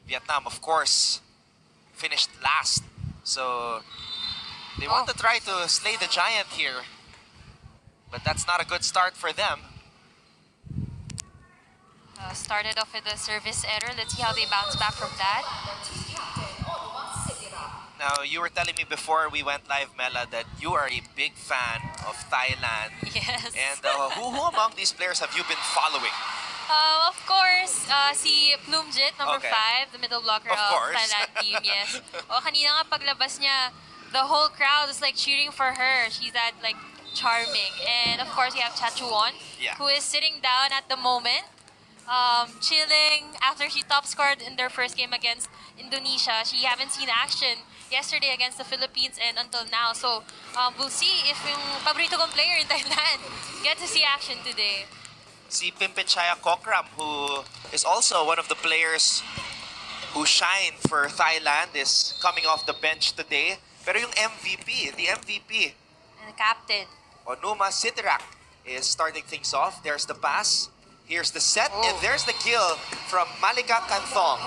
Vietnam, of course, finished last. So they want to try to slay the giant here. But that's not a good start for them. Started off with a service error. Let's see how they bounce back from that. Now, you were telling me before we went live, Mela, that you are a big fan of Thailand. Yes. And who among these players have you been following? Of course, si Plumjit, number 5, the middle blocker of Thailand team, yes. Kanina nga paglabas niya, the whole crowd was like cheering for her. She's that like charming. And of course, we have Chachuon, who is sitting down at the moment, chilling after she top scored in their first game against Indonesia. She haven't seen action yesterday against the Philippines and until now. So we'll see if yung paborito kong player in Thailand get to see action today. Si Pimpinchaya Kokram, who is also one of the players who shine for Thailand, is coming off the bench today. Pero yung MVP, the MVP, and the captain, Onuma Sidirak, is starting things off. There's the pass. Here's the set, and there's the kill from Malika Kanthong.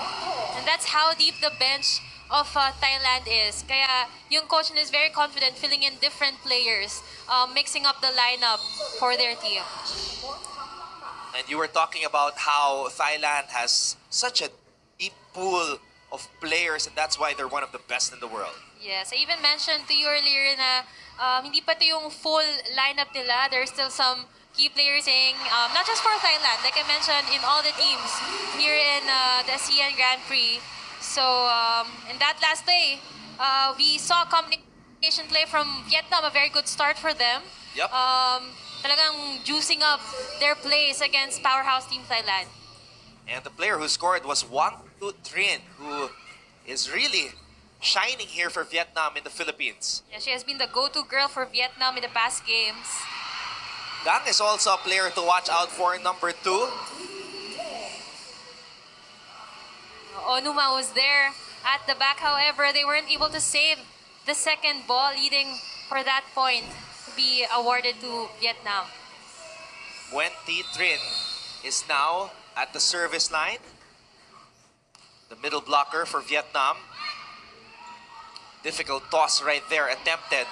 And that's how deep the bench of Thailand is. Kaya yung coach is very confident filling in different players, mixing up the lineup for their team. And you were talking about how Thailand has such a deep pool of players, and that's why they're one of the best in the world. Yes, I even mentioned to you earlier na hindi pa ito yung full lineup nila. There's still some key players saying, not just for Thailand, like I mentioned, in all the teams here in the ASEAN Grand Prix. So, in that last day, we saw combination play from Vietnam, a very good start for them. Yep. Talagang juicing up their plays against powerhouse team Thailand. And the player who scored was Wang Tu Trin, who is really shining here for Vietnam in the Philippines. Yeah, she has been the go-to girl for Vietnam in the past games. Gang is also a player to watch out for, number 2. Onuma was there at the back. However, they weren't able to save the second ball, leading for that point to be awarded to Vietnam. Nguyen Thi Trin is now at the service line. The middle blocker for Vietnam. Difficult toss right there attempted.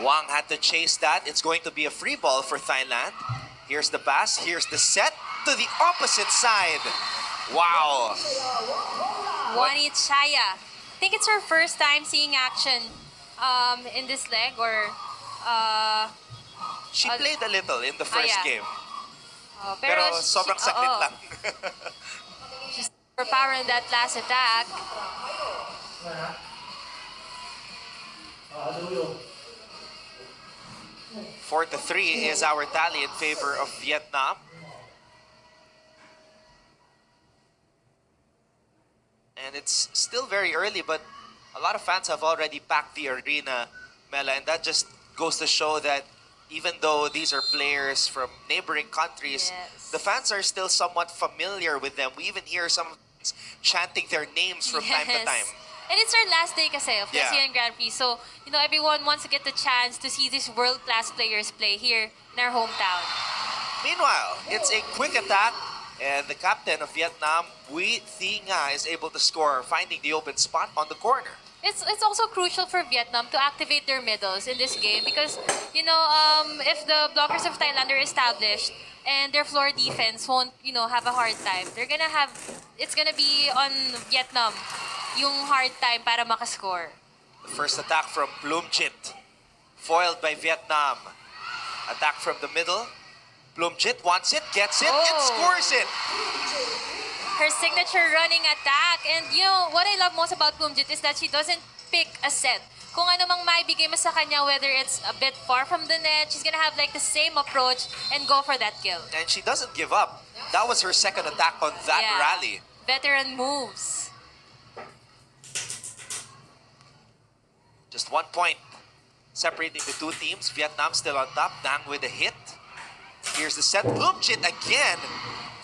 Wang had to chase that. It's going to be a free ball for Thailand. Here's the pass. Here's the set to the opposite side. Wow. Wani Chaya. I think it's her first time seeing action in this leg, or she played a little in the first game. Pero sobrang saklit lang. She's overpowering that last attack. 4-3 is our tally in favor of Vietnam. And it's still very early, but a lot of fans have already packed the arena, Mela, and that just goes to show that even though these are players from neighboring countries, the fans are still somewhat familiar with them. We even hear some chanting their names from time to time. And it's our last day kasi of the ASEAN Grand Prix. So, you know, everyone wants to get the chance to see these world-class players play here in our hometown. Meanwhile, it's a quick attack, and the captain of Vietnam, Bui Thi Nga, is able to score, finding the open spot on the corner. It's also crucial for Vietnam to activate their middles in this game because, you know, if the blockers of Thailand are established and their floor defense won't, you know, have a hard time, it's gonna be on Vietnam yung hard time para makascore. The first attack from Plumjit, foiled by Vietnam. Attack from the middle. Plumjit wants it, gets it, and scores it. Her signature running attack. And you know, what I love most about Plumjit is that she doesn't pick a set. Kung ano mang maibigay mo sa kanya, whether it's a bit far from the net, she's gonna have like the same approach and go for that kill. And she doesn't give up. That was her second attack on that rally. Veteran moves. Just 1 point separating the two teams. Vietnam still on top. Nang with a hit. Here's the set. Plumjit again.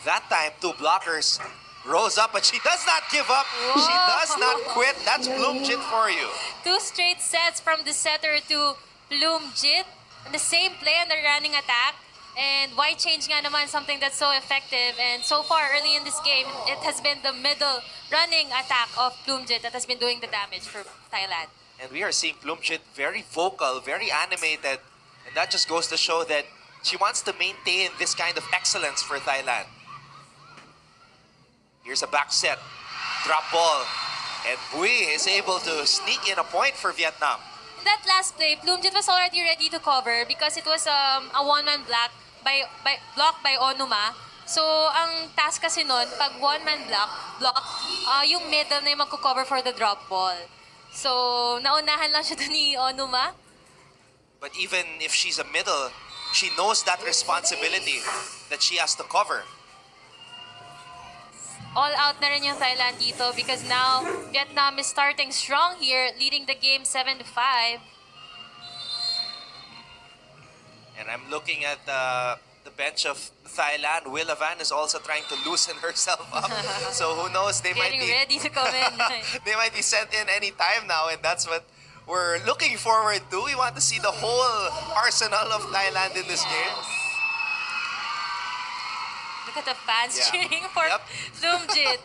That time, two blockers rose up, but she does not give up. Whoa. She does not quit. That's Plumjit for you. 2 straight sets from the setter to Plumjit. And the same play on the running attack. And why change nga naman something that's so effective? And so far, early in this game, it has been the middle running attack of Plumjit that has been doing the damage for Thailand. And we are seeing Plumjit very vocal, very animated. And that just goes to show that she wants to maintain this kind of excellence for Thailand. Here's a back set. Drop ball. And Bui is able to sneak in a point for Vietnam. That last play, Plumjit was already ready to cover because it was a one-man block by Onuma. So, ang task kasi nun, pag one-man block, yung middle na yung magko-cover for the drop ball. So, naunahan lang siya ni Onuma. But even if she's a middle, she knows that responsibility that she has to cover. All out na rin yung Thailand dito because now Vietnam is starting strong here, leading the game 7-5. And I'm looking at the bench of Thailand. Willa Van is also trying to loosen herself up. So who knows, they might be ready to come in. they might be sent in any time now, and that's what we're looking forward to. We want to see the whole arsenal of Thailand in this game. Look at the fans cheering for Plumjit.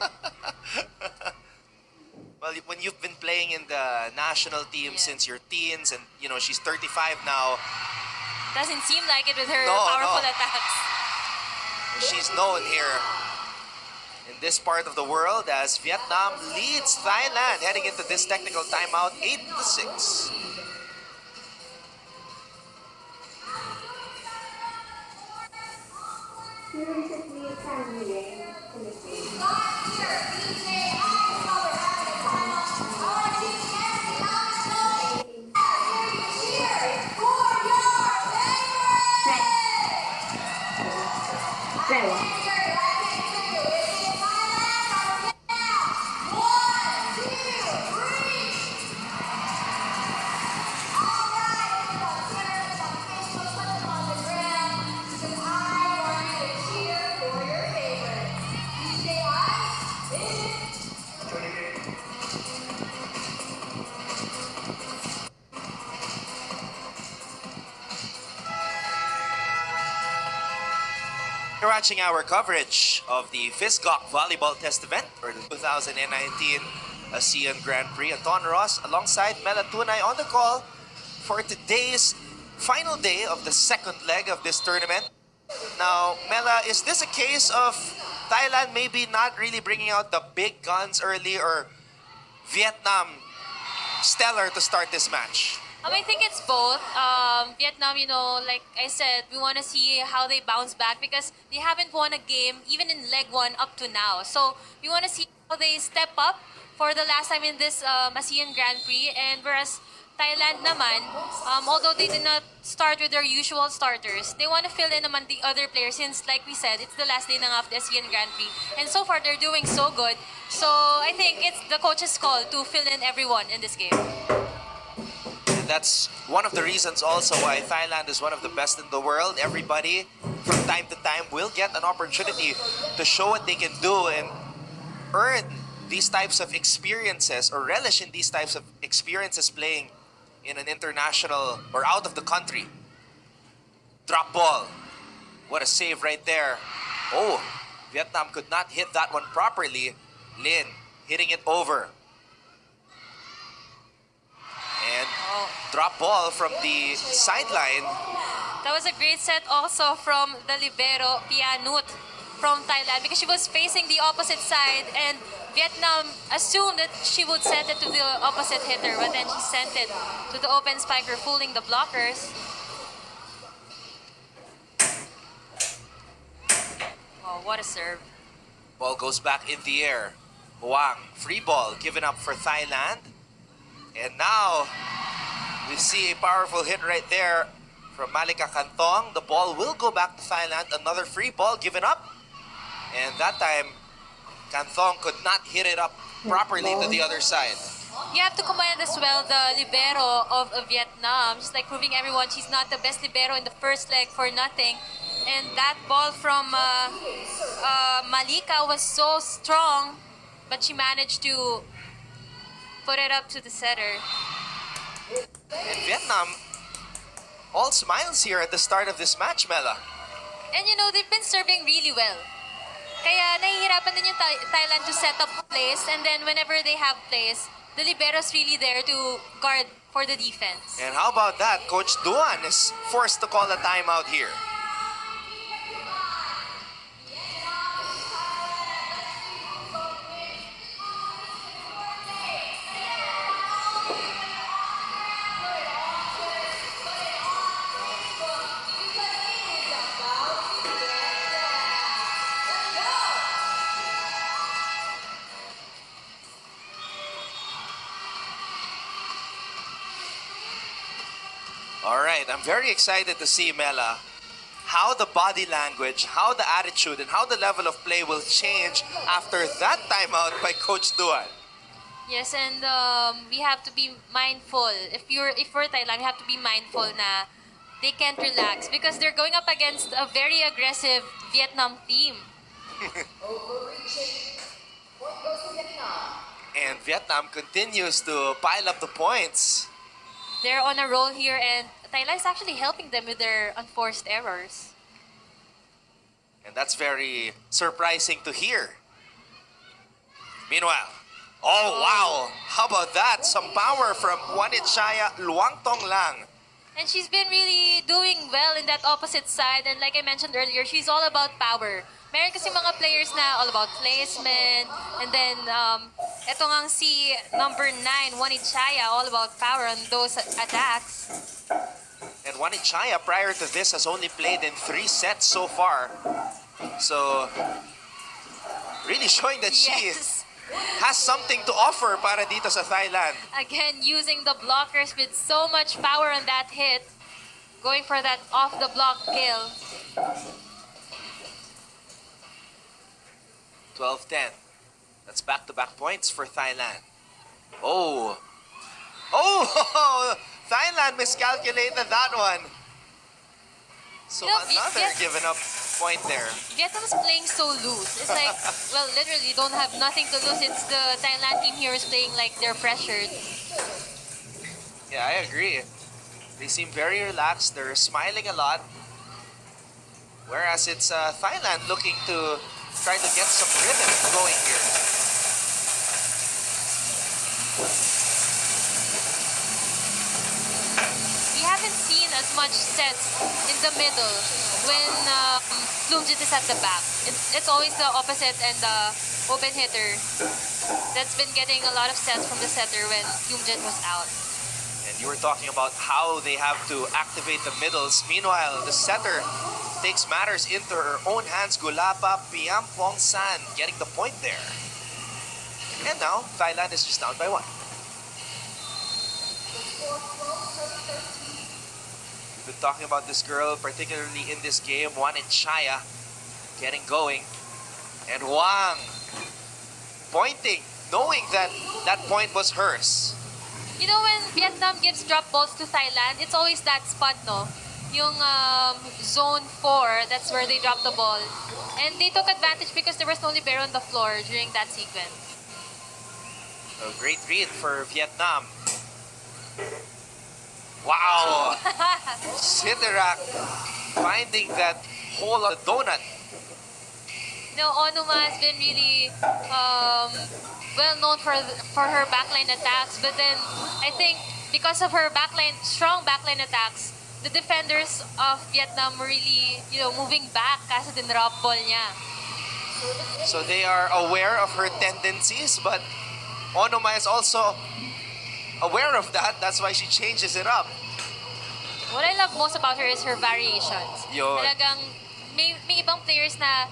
Well, when you've been playing in the national team since your teens, and you know she's 35 now. Doesn't seem like it with her powerful attacks. She's known here in this part of the world as Vietnam leads Thailand heading into this technical timeout 8-6. You're watching our coverage of the Fisgok Volleyball Test Event for the 2019 ASEAN Grand Prix. Anton Ross alongside Mela Tunay on the call for today's final day of the second leg of this tournament. Now, Mela, is this a case of Thailand maybe not really bringing out the big guns early, or Vietnam stellar to start this match? I think it's both. Vietnam, you know, like I said, we want to see how they bounce back because they haven't won a game even in leg one up to now. So we want to see how they step up for the last time in this ASEAN Grand Prix. And whereas Thailand naman, although they did not start with their usual starters, they want to fill in among the other players since, like we said, it's the last day ng of the ASEAN Grand Prix. And so far, they're doing so good. So I think it's the coach's call to fill in everyone in this game. That's one of the reasons also why Thailand is one of the best in the world. Everybody from time to time will get an opportunity to show what they can do and earn these types of experiences or relish in these types of experiences playing in an international or out of the country. Drop ball. What a save right there. Oh, Vietnam could not hit that one properly. Lin hitting it over. And drop ball from the sideline. That was a great set also from the libero, Pianut, from Thailand, because she was facing the opposite side and Vietnam assumed that she would send it to the opposite hitter, but then she sent it to the open spiker, fooling the blockers. Oh, what a serve. Ball goes back in the air. Huang, free ball given up for Thailand. And now, we see a powerful hit right there from Malika Kantong. The ball will go back to Thailand. Another free ball given up. And that time, Kantong could not hit it up properly to the other side. You have to commend as well the libero of Vietnam. Just like proving everyone she's not the best libero in the first leg for nothing. And that ball from Malika was so strong, but she managed to put it up to the setter. And Vietnam all smiles here at the start of this match, Mela. And you know, they've been serving really well. Kaya nahihirapan din yung Thailand to set up plays, and then whenever they have plays, the libero's really there to guard for the defense. And how about that? Coach Duan is forced to call a timeout here. All right, I'm very excited to see, Mela, how the body language, how the attitude, and how the level of play will change after that timeout by Coach Duan. Yes, and we have to be mindful. If we're Thailand, we have to be mindful na they can't relax because they're going up against a very aggressive Vietnam team. And Vietnam continues to pile up the points. They're on a roll here, and Thailand is actually helping them with their unforced errors. And that's very surprising to hear. Meanwhile, oh wow, how about that? Some power from Juanichaya Luangtong Lang. And she's been really doing well in that opposite side, and like I mentioned earlier, she's all about power. Meron kasi mga players na all about placement, and then eto ngang si number 9, Juanichaya, all about power on those attacks. And Juanichaya, prior to this, has only played in 3 sets so far. So, really showing that she has something to offer para dito sa Thailand. Again, using the blockers with so much power on that hit. Going for that off-the-block kill. 12-10. That's back-to-back points for Thailand. Oh! Oh! Thailand miscalculated that one. So another given up point there. Vietnam's playing so loose. It's like, well, literally don't have nothing to lose. It's the Thailand team here is playing like they're pressured. Yeah, I agree. They seem very relaxed. They're smiling a lot. Whereas it's Thailand looking to try to get some rhythm going here. We haven't seen as much sets in the middle when Plumjit is at the back. It's always the opposite and the open hitter that's been getting a lot of sets from the setter when Plumjit was out. And you were talking about how they have to activate the middles. Meanwhile, the setter takes matters into her own hands. Gulapa Piampong San getting the point there. And now, Thailand is just down by 1. We've been talking about this girl, particularly in this game, Juanichaya getting going. And Wang pointing, knowing that that point was hers. You know, when Vietnam gives drop balls to Thailand, it's always that spot, no? Yung zone 4, that's where they drop the ball. And they took advantage because there was no libero on the floor during that sequence. A great read for Vietnam. Wow! Siderak finding that hole on the donut. You know, Onuma has been really well known for her backline attacks, but then I think because of her strong backline attacks, the defenders of Vietnam were really, moving back kasi dinrop ball niya. So they are aware of her tendencies, but Onuma is also aware of that. That's why she changes it up. What I love most about her is her variations. Yun. Talagang may ibang players na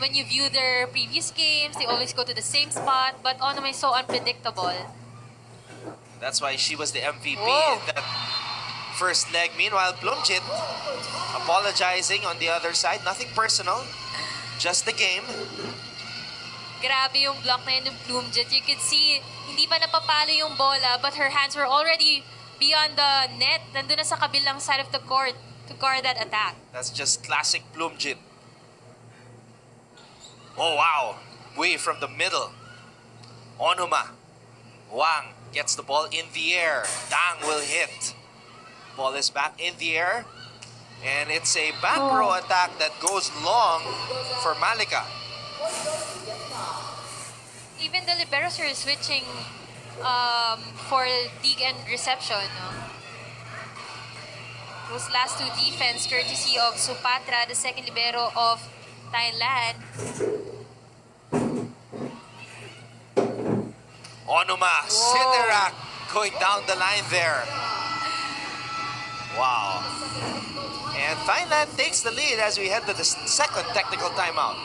when you view their previous games, they always go to the same spot, but Onuma is so unpredictable. That's why she was the MVP in that first leg. Meanwhile, Plumjit apologizing on the other side. Nothing personal, just the game. Grabe yung block na yun ng Plumjit. You could see, hindi pa napapalo yung bola, but her hands were already beyond the net. Nandun na sa kabilang side of the court to guard that attack. That's just classic Plumjit. Oh, wow. Way from the middle. Onuma. Wang gets the ball in the air. Dang will hit. Ball is back in the air. And it's a back row attack that goes long for Malika. Even the liberos are switching for dig and reception. No? Those last two defense courtesy of Supatra, the second libero of Thailand. Onuma, Siderak going down the line there. Wow. And Thailand takes the lead as we head to the second technical timeout.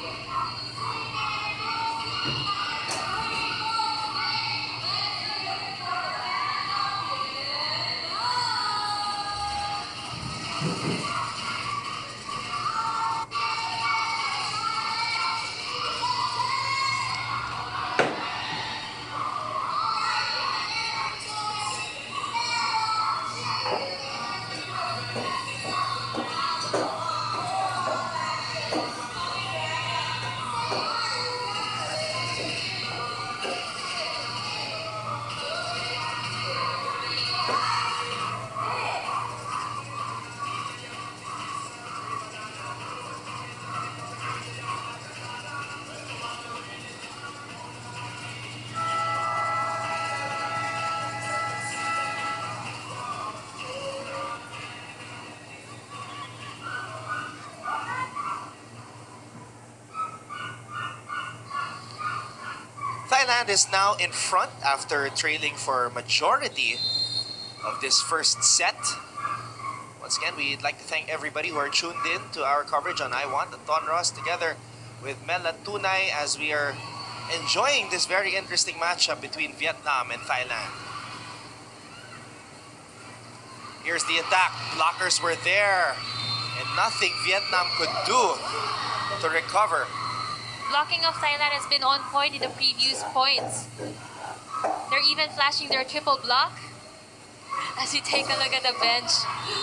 Thailand is now in front after trailing for majority of this first set. Once again, we'd like to thank everybody who are tuned in to our coverage on I Want, and Ton Ross together with Mela Tunay as we are enjoying this very interesting matchup between Vietnam and Thailand. Here's the attack. Blockers were there and nothing Vietnam could do to recover. Blocking of Thailand has been on point in the previous points. They're even flashing their triple block. As we take a look at the bench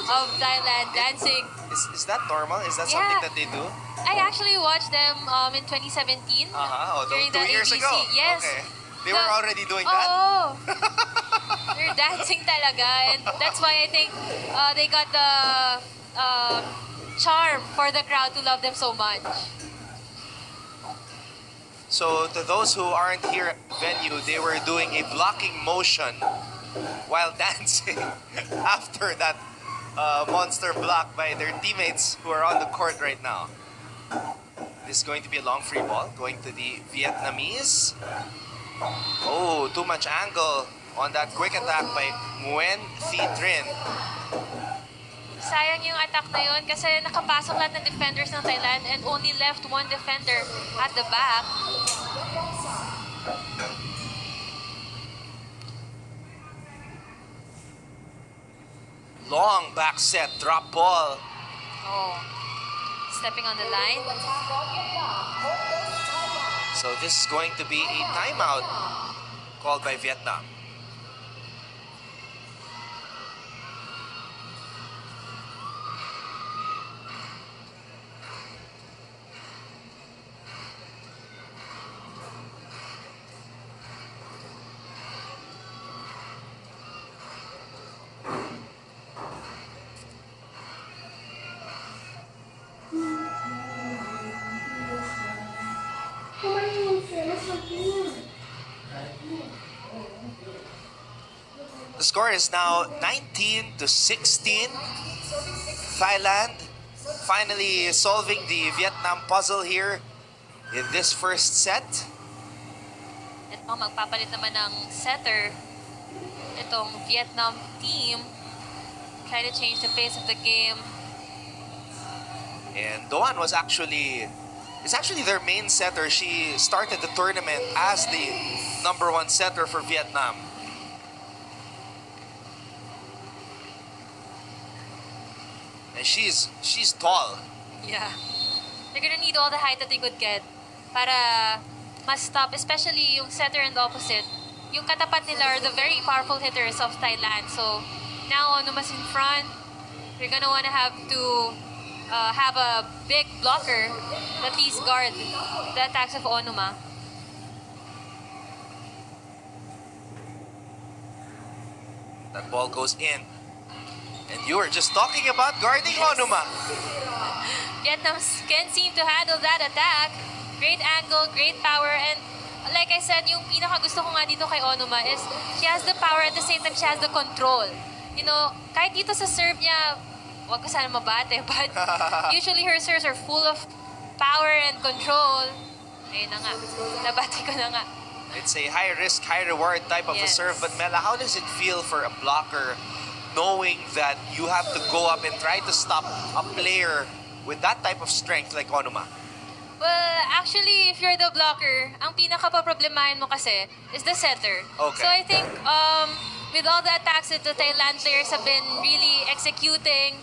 of Thailand dancing. Is that normal? Is that something that they do? I actually watched them in 2017. During 2 years ABC. ago? Yes. Okay. They were already doing that? Oh. They're dancing talaga. And that's why I think they got the charm for the crowd to love them so much. So to those who aren't here at the venue, they were doing a blocking motion while dancing after that monster block by their teammates who are on the court right now. This is going to be a long free ball going to the Vietnamese. Oh, too much angle on that quick attack by Nguyen Thi Trinh. Sayang yung attack na yun kasi nakapasok lahat ng defenders ng Thailand and only left one defender at the back. Long back set, drop ball. Oh, stepping on the line. So this is going to be a timeout called by Vietnam. The score is now 19-16. Thailand finally solving the Vietnam puzzle here in this first set. At magpapalit naman ng setter itong Vietnam team. Try to change the pace of the game. And Doan was actually their main setter. She started the tournament as the #1 setter for Vietnam. And she's tall. Yeah. They're gonna need all the height that they could get para ma-stop, especially yung setter and the opposite. Yung katapat nila are the very powerful hitters of Thailand. So now Onuma's in front. You're gonna wanna have to have a big blocker that at least guard the attacks of Onuma. That ball goes in. And you were just talking about guarding Onuma. Vietnam can't seem to handle that attack. Great angle, great power, and like I said, yung pinaka gusto ko nga dito kay Onuma is she has the power at the same time she has the control. You know, kahit dito sa serve niya, wag ko sana mabate, but usually her serves are full of power and control. Ayun na nga, nabati ko na nga. It's a high risk, high reward type of a serve. But Mela, how does it feel for a blocker knowing that you have to go up and try to stop a player with that type of strength like Onuma? Well, actually, if you're the blocker, ang pinaka-problemahin mo kasi is the setter. Okay. So I think with all the attacks that the Thailand players have been really executing,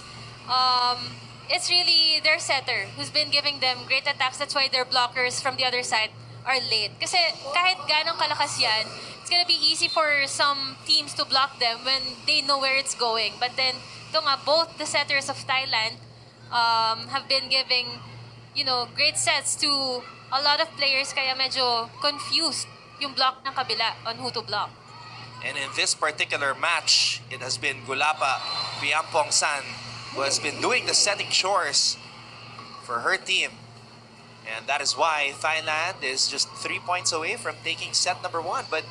it's really their setter who's been giving them great attacks. That's why their blockers from the other side are late. Kasi kahit ganong kalakas yan, it's gonna be easy for some teams to block them when they know where it's going. But then, ito nga, both the setters of Thailand have been giving, you know, great sets to a lot of players, kaya medyo confused yung block ng kabila on who to block. And in this particular match, it has been Gulapa Piampong San who has been doing the setting chores for her team. And that is why Thailand is just 3 points away from taking set number 1. But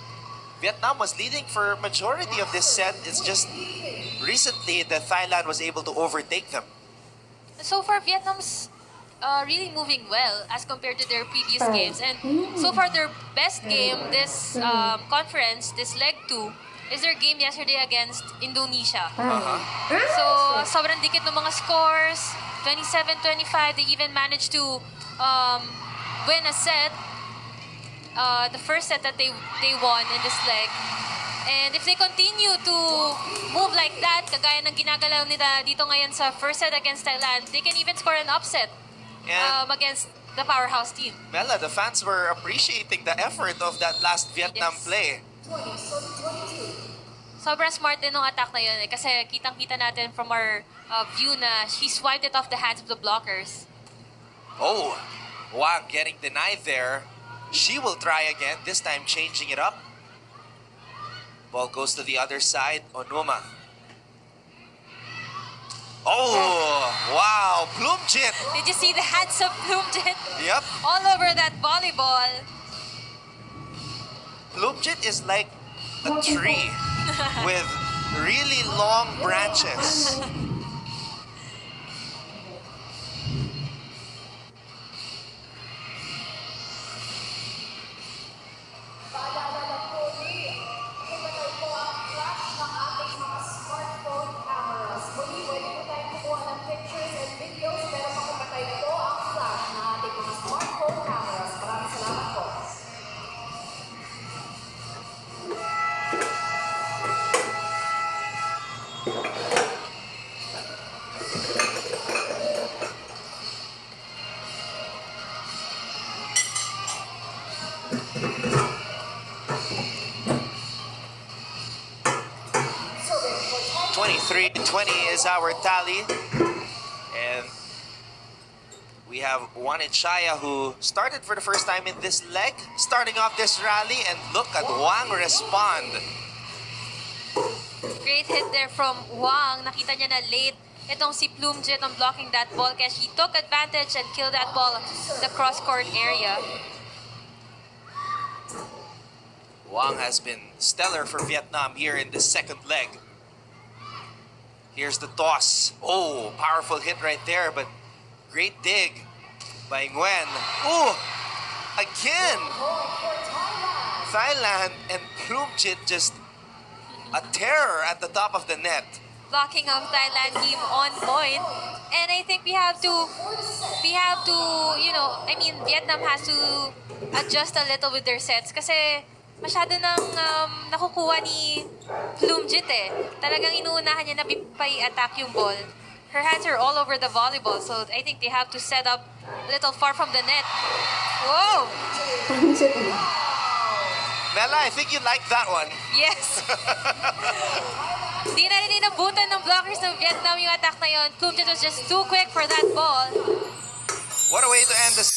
Vietnam was leading for majority of this set. It's just recently that Thailand was able to overtake them. So far, Vietnam's really moving well as compared to their previous games. And so far, their best game this conference, this leg 2, is their game yesterday against Indonesia. So, sobrang dikit ng mga scores. 27-25, they even managed to win a set. The first set that they won in this leg. And if they continue to move like that, kagaya ng ginagalaw nila dito ngayon sa first set against Thailand, they can even score an upset against the powerhouse team. Mela, the fans were appreciating the effort of that last Vietnam play. Sobrang smart din ng attack na yun eh, kasi kitang-kita natin from our view na she swiped it off the hands of the blockers. Oh, Wang getting denied there. She will try again, this time changing it up. Ball goes to the other side, Onuma. Oh, wow, Bloomjit. Did you see the hands of Bloomjit? Yep. All over that volleyball. Bloomjit is like a tree with really long branches. .20 is our tally. And we have Juan Chaya who started for the first time in this leg, starting off this rally, and look at Wang respond. Great hit there from Wang. Nakita niya na late itong si Bloomjit on blocking that ball kaya she took advantage and killed that ball the cross-court area. Wang has been stellar for Vietnam here in this second leg. Here's the toss. Oh, powerful hit right there, but great dig by Nguyen. Oh, again! Thailand and Bloomjit just a terror at the top of the net. Blocking of Thailand team on point. And I think we have to, you know, I mean, Vietnam has to adjust a little with their sets kasi masyado nang nakukuha ni Bloomjit eh. Talagang inuunahan niya na i-attack yung ball. Her hands are all over the volleyball, so I think they have to set up a little far from the net. Whoa! Mela, I think you like that one. Yes. Di na rin inabutan ng blockers ng Vietnam yung attack na yun. Bloomjit was just too quick for that ball. What a way to end this.